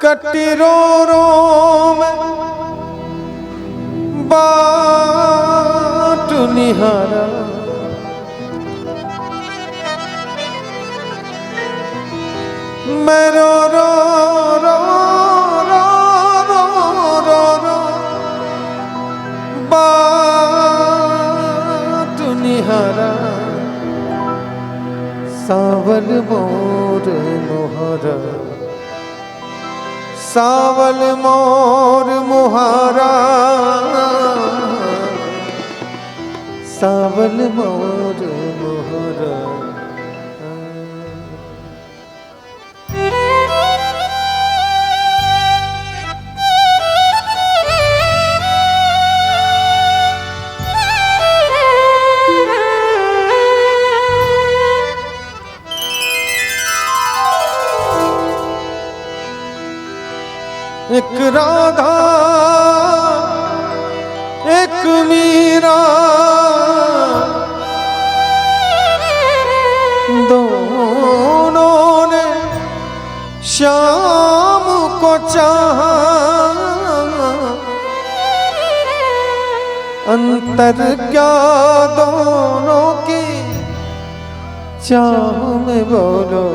कटी रो रो में बाट निहारा, मैं रो रो रो रो रो रो रो बाट निहारा, सावल मोर मोहरा, सावल मोर मुहारा, सावल मोर मुहारा। एक राधा एक मीरा, दोनों ने श्याम को चाहा, अंतर क्या दोनों की चाह में बोलो,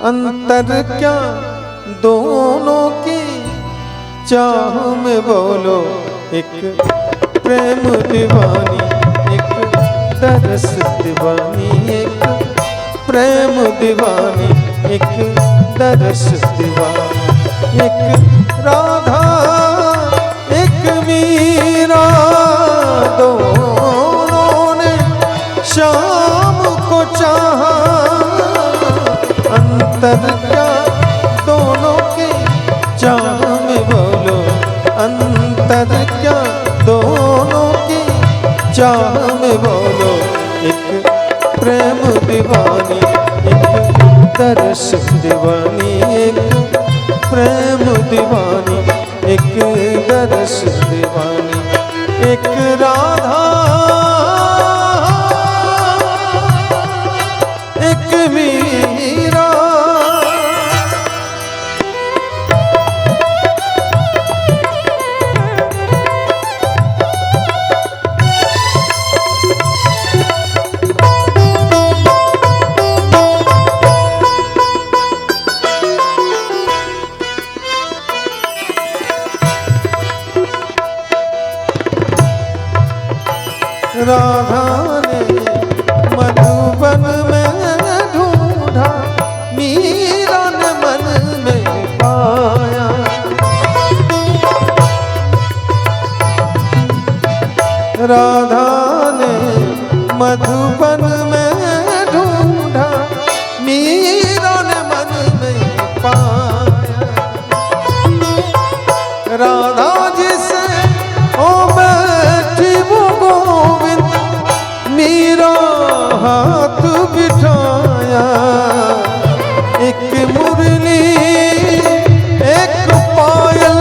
अंतर क्या दोनों की चाह में बोलो। एक प्रेम दीवानी एक तरस दीवानी, एक प्रेम दीवानी एक तरस दीवानी, एक राधा एक मीरा, दोनों ने श्याम को चाहा, अंतर क्या दोनों की चाह में बोलो, अंतर क्या दोनों की चाह में बोलो। एक प्रेम दीवानी एक तरस दीवानी, एक प्रेम दीवानी एक तरस दीवानी, एक राधा एक मीरा। राधा ने मधुबन में ढूंढा, मीरा ने मन में पाया, राधा ने मधुबन में ढूंढा, मीरा ने मन में पाया, राधा जिसे ओ बैठी वो गोविंद, मीरा हाथ बिठाया, एक मुरली एक पायल,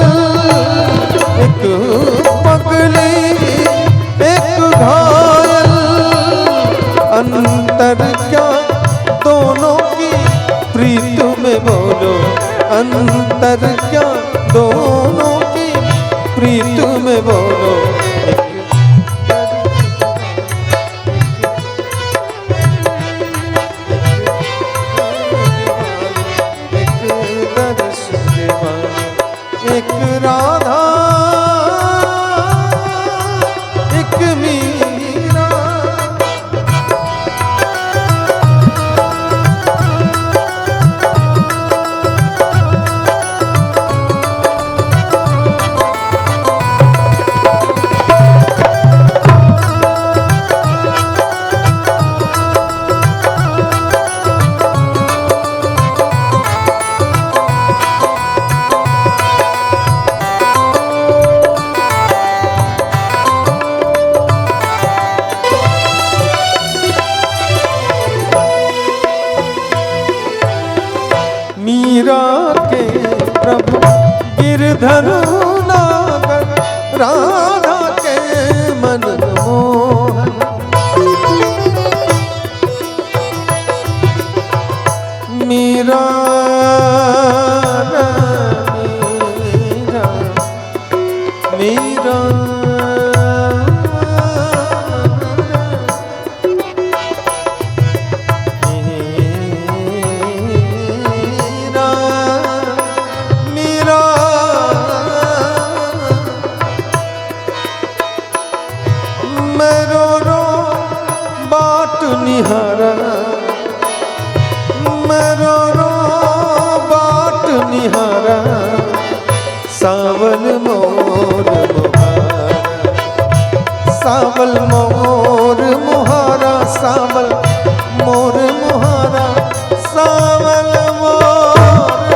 एक पगली एक घायल, अंतर क्या दोनों की प्रीत में बोलो, अंतर क्या दोनों की प्रीत में बोलो। एक राधा एक मीरा, मीरा के प्रभु गिरधर नागर, राधा के मन मोहन, मीरा मैं रो रो बाट निहारा, मैं रो रो बाट निहारा, सावल मोर मुहारा, सावल मोर मुहारा, सावल मोर मुहारा, सावल मोर,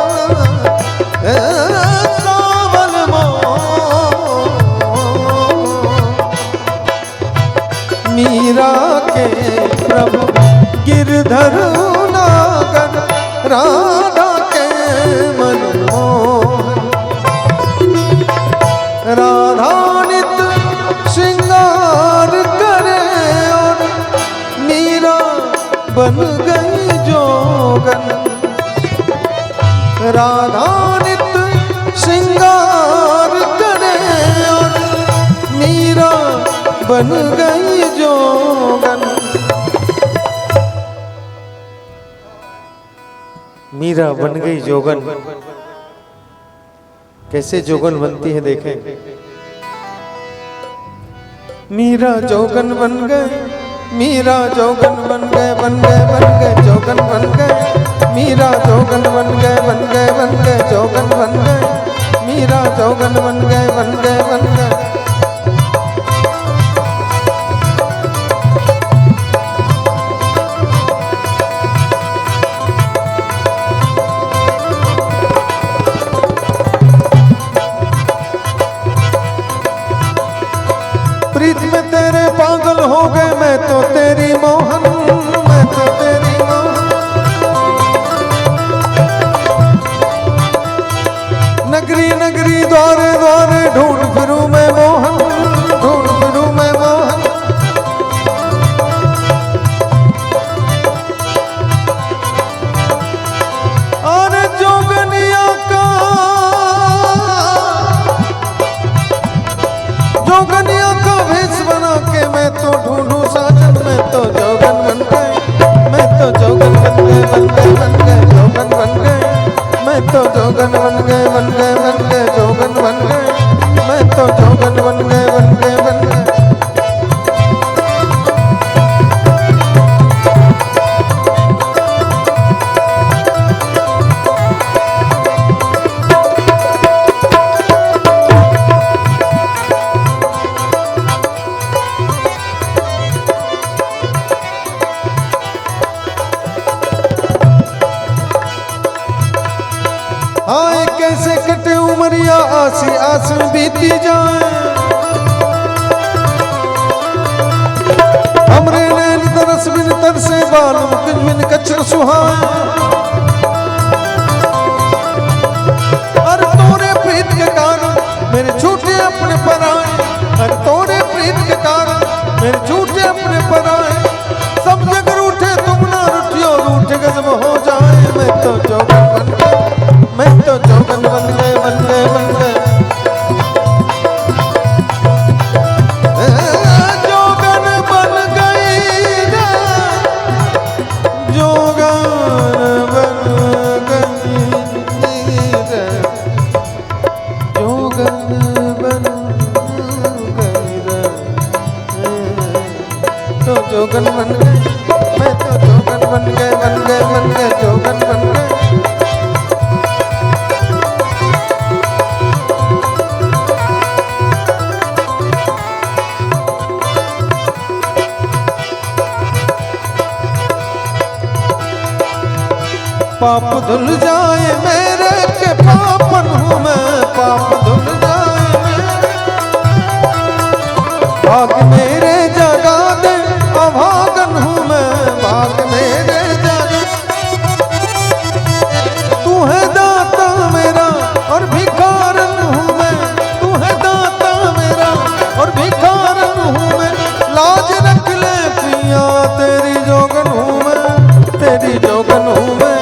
सावल मोर। मीरा के प्रभु गिरधर नागर, राधा के मनमोहन, राधा नित श्रृंगार करे और मीरा बन गई जोगन, राधा नित श्रृंगार करे और मीरा बन गई जोगन। मीरा बन गई जोगन। कैसे जोगन बनती है देखें। मीरा जोगन बन गए, मीरा जोगन बन गए, बन गए, बन गए, जोगन बन गए। मीरा जोगन बन गए, बन गए, बन गए, जोगन बन गए। मीरा जोगन बन गए, बन गए, बन गए। प्रीत में तेरे पागल हो गए, मैं तो तेरी मोहन, मैं तो तेरी मोहन। नगरी नगरी द्वारे द्वारे ढूंढ फिरूं मैं मोहन, ढूंढ फिरूं मैं मोहन। अरे जोगनिया का, जोगनिया का भेष बना के मैं तो ढूंढूं साजन, मैं तो जोगन बन गए, मैं तो जोगन बन गए, बन गए, बन गए, जोगन बन गए। मैं तो जोगन बन गए, बन गए, बन गए, जोगन बन गए। मैं तो जोगन बन गए, बन गए, बन गए। हाय कैसे कटे उमरिया, आसी आस में बीती जाए। हमरे नैन तरस बिन तरसे, बाल मुकुंज बिन कचर सुहाए। अरे तोरे प्रीत के कारण मेरे छूटे अपने पराए, अरे तोरे प्रीत के कारण मेरे छूटे अपने पराए। सब जग रूठे तुम ना रूठियो, रूठे गजब हो जाए। मैं तो जोगन बन गए, मैं तो जोगन बन गए, बन गए, बन गए। जोगन बन गई रे, जोगन बन गई रे, जोगन बन गई रे। तो जोगन बन गए, मैं तो जोगन बन गए, बन गए, बन गए, जोगन बन गए। पाप धुल जाए मेरे के पापन हूँ मैं, पाप धुल जाए मेरे। भाग मेरे जगा दे, अभागन हूँ मैं, भाग मेरे जगा। तू है दाता मेरा और भिखारन हूँ मैं, तू है दाता मेरा और भिखारन हूँ मैं। लाज रख ले पिया, तेरी जोगन हूँ मैं, तेरी जोगन हूँ मैं,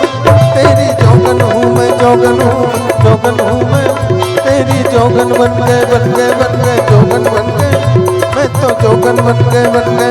तेरी जोगन हूँ मैं, जोगन हूँ, जोगन हूँ मैं। तेरी जोगन बन गए, बन गए, बन गए, जोगन बन गए। मैं तो जोगन बन गए, बन गए।